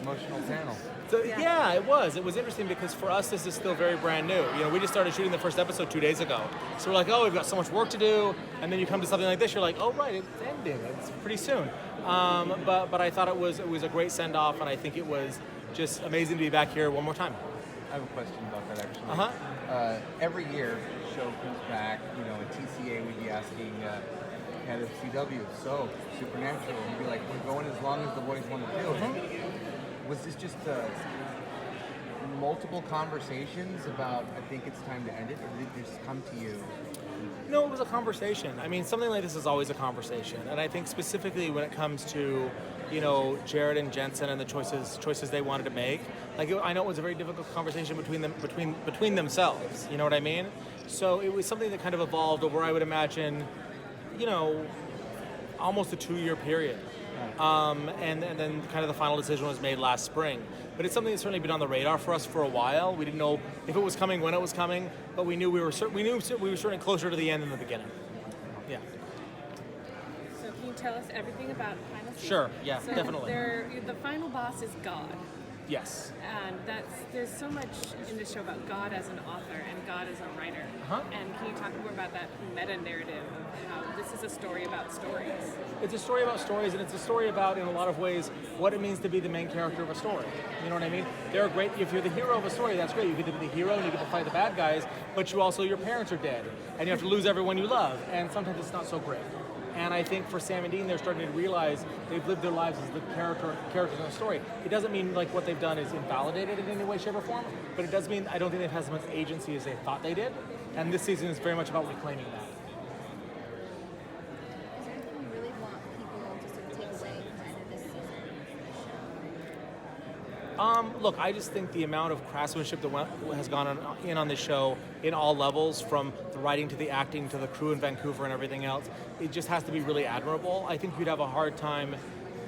emotional panel. So yeah, it was. It was interesting because for us, this is still very brand new. We just started shooting the first episode 2 days ago. So we're like, oh, we've got so much work to do. And then you come to something like this, you're like, oh, right, it's ending. It's pretty soon. But I thought it was a great send-off, and I think it was just amazing to be back here one more time. I have a question about that, actually. Every year, the show comes back, at TCA, we'd be asking head of CW, so, Supernatural, we'd be like, we're going as long as the boys want to do it. Was this just multiple conversations about, I think it's time to end it, or did it just come to you? No, it was a conversation. I mean, something like this is always a conversation. And I think specifically when it comes to, Jared and Jensen and the choices they wanted to make, I know it was a very difficult conversation between themselves, you know what I mean? So it was something that kind of evolved over, I would imagine, almost a 2-year period. And then kind of the final decision was made last spring. But it's something that's certainly been on the radar for us for a while. We didn't know if it was coming, when it was coming, but we knew we were certainly closer to the end than the beginning. Yeah. So can you tell us everything about the final season? Sure. Yeah. So Definitely. The final boss is God. Yes. And there's so much in this show about God as an author and God as a writer. And can you talk more about that meta-narrative of how this is a story about stories? It's a story about stories, and it's a story about, in a lot of ways, what it means to be the main character of a story. You know what I mean? They're great. If you're the hero of a story, that's great. You get to be the hero and you get to fight the bad guys, but your parents are dead, and you have to lose everyone you love, and sometimes it's not so great. And I think for Sam and Dean, they're starting to realize they've lived their lives as the characters in a story. It doesn't mean what they've done is invalidated in any way, shape, or form, but it does mean I don't think they've had as much agency as they thought they did. And this season is very much about reclaiming that. Is there anything you really want people to sort of take away from the end of this season? Look, I just think the amount of craftsmanship that has gone on this show in all levels, from the writing to the acting to the crew in Vancouver and everything else, it just has to be really admirable. I think you'd have a hard time.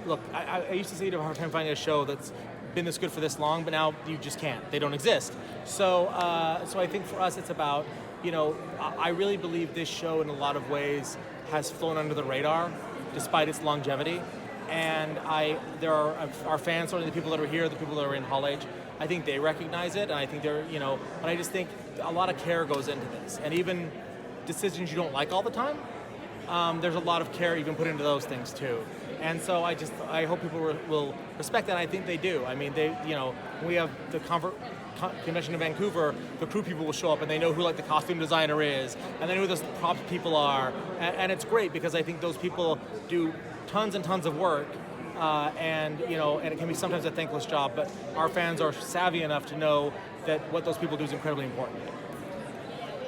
Look, I used to say you'd have a hard time finding a show that's been this good for this long, but now you just can't. They don't exist. So I think for us, it's about, I really believe this show in a lot of ways has flown under the radar, despite its longevity. And there are our fans, certainly the people that are here, the people that are in Hall H, I think they recognize it, and I think they're, but I just think a lot of care goes into this. And even decisions you don't like all the time, there's a lot of care even put into those things too. And so I hope people will respect that. I think they do. I mean, when we have the convention in Vancouver, the crew people will show up and they know who the costume designer is, and they know who the props people are, and it's great because I think those people do tons and tons of work, and it can be sometimes a thankless job, but our fans are savvy enough to know that what those people do is incredibly important.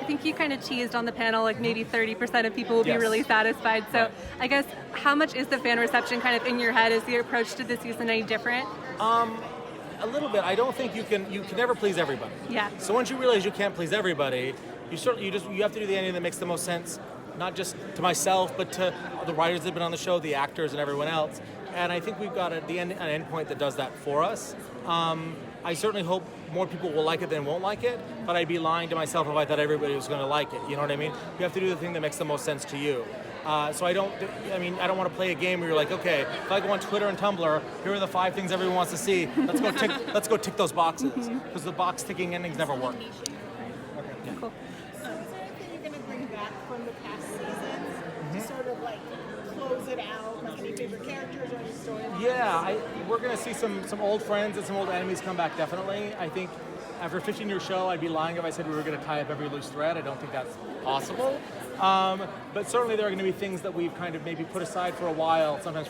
I think you kind of teased on the panel, maybe 30% of people will be really satisfied. So right. I guess, how much is the fan reception kind of in your head? Is the approach to this season any different? A little bit. I don't think you can never please everybody. Yeah. So once you realize you can't please everybody, you have to do the ending that makes the most sense, not just to myself, but to the writers that have been on the show, the actors, and everyone else. And I think we've got an end point that does that for us. I certainly hope more people will like it than won't like it, but I'd be lying to myself if I thought everybody was going to like it. You know what I mean? You have to do the thing that makes the most sense to you. So I don't want to play a game where you're like, okay, if I go on Twitter and Tumblr, here are the 5 things everyone wants to see. Let's go tick those boxes, because the box ticking endings never work. Okay. Yeah. Cool. Is there anything you're going to bring back from the past seasons to sort of close it out? Any favorite characters or any storylines? Yeah, we're going to see some old friends and some old enemies come back, definitely. I think after a 15-year show, I'd be lying if I said we were going to tie up every loose thread. I don't think that's possible. But certainly there are going to be things that we've kind of maybe put aside for a while, sometimes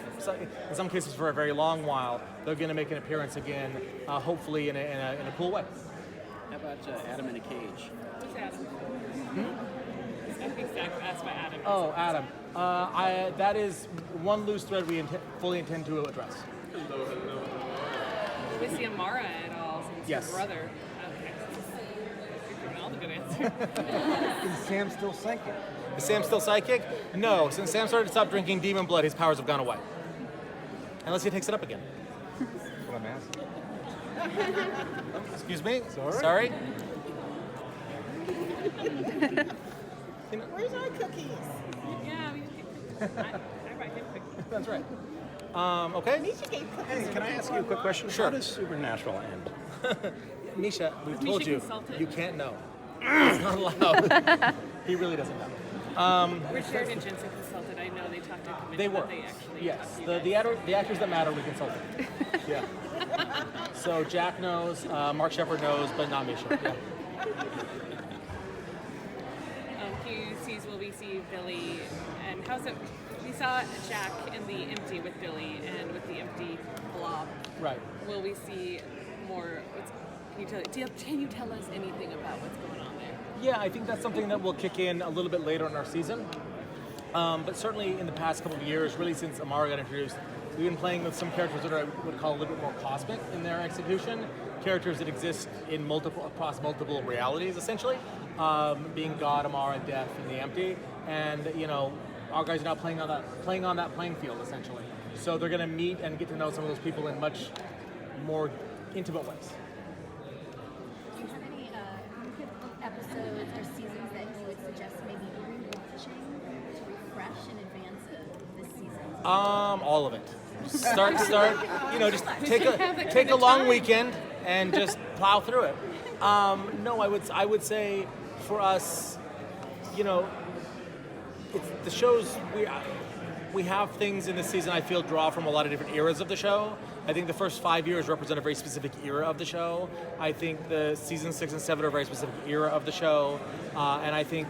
in some cases for a very long while. They're going to make an appearance again, hopefully in a cool way. How about Adam in a cage? Who's Adam? I think Zach asked by Adam. Oh, Adam. That is one loose thread we fully intend to address. Do we see Amara at all since Yes. your brother? Okay. You're giving all the good answers. Is Sam still psychic? Is Sam still psychic? No. Since Sam started to stop drinking demon blood, his powers have gone away. Unless he takes it up again. That's what I'm asking. Excuse me? Sorry? Where's our cookies? Yeah, I might get picked. That's right. Okay. Misha gave cookies. Hey, can I ask you a quick question? Sure. How does Supernatural end? Misha, we've Misha told you, consulted. you can't know. It's not allowed. He really doesn't know. Richard and Jensen consulted. I know they talked to commission. They were. But they actually Yes. talked to you The guys. actors that matter, we consulted. Yeah. So Jack knows, Mark Shepard knows, but not Misha. Yeah. QCs will we see Billy, and how's it? We saw Jack in the empty with Billy and with the empty blob. Right. Will we see more? Can you tell us anything about what's going on there? Yeah, I think that's something that will kick in a little bit later in our season. But certainly in the past couple of years, really since Amara got introduced, we've been playing with some characters that I would call a little bit more cosmic in their execution. Characters that exist in across multiple realities, essentially, being God, Amara, Death, and the Empty. And our guys are now playing on that playing field, essentially. So they're going to meet and get to know some of those people in much more intimate ways. Do you have any episodes or seasons that you would suggest maybe rewatching to refresh in advance of this season? All of it. Start. Just take a long weekend and just plow through it. No, I would say for us, it's the shows we have things in this season I feel draw from a lot of different eras of the show. I think the first 5 years represent a very specific era of the show. I think the seasons 6 and 7 are a very specific era of the show, and I think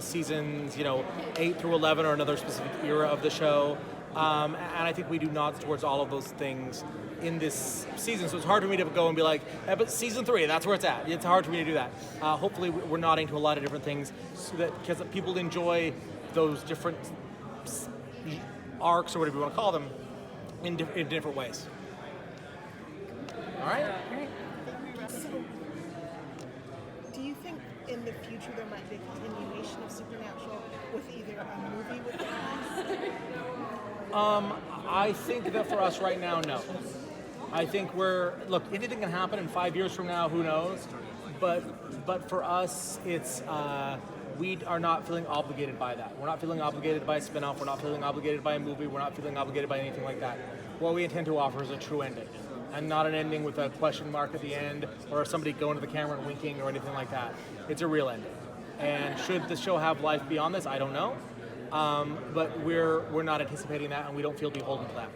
seasons 8 through 11 are another specific era of the show. And I think we do nods towards all of those things in this season. So it's hard for me to go and be like, but season 3, that's where it's at. It's hard for me to do that. Hopefully we're nodding to a lot of different things so that because people enjoy those different arcs or whatever you want to call them in different ways. All right? So, do you think in the future there might be a continuation of Supernatural with either a movie with the cast? I think that for us right now, no. I think anything can happen in 5 years from now, who knows? But for us, it's we are not feeling obligated by that. We're not feeling obligated by a spinoff. We're not feeling obligated by a movie. We're not feeling obligated by anything like that. What we intend to offer is a true ending, and not an ending with a question mark at the end or somebody going to the camera and winking or anything like that. It's a real ending. And should the show have life beyond this, I don't know. But we're not anticipating that, and we don't feel beholden to that.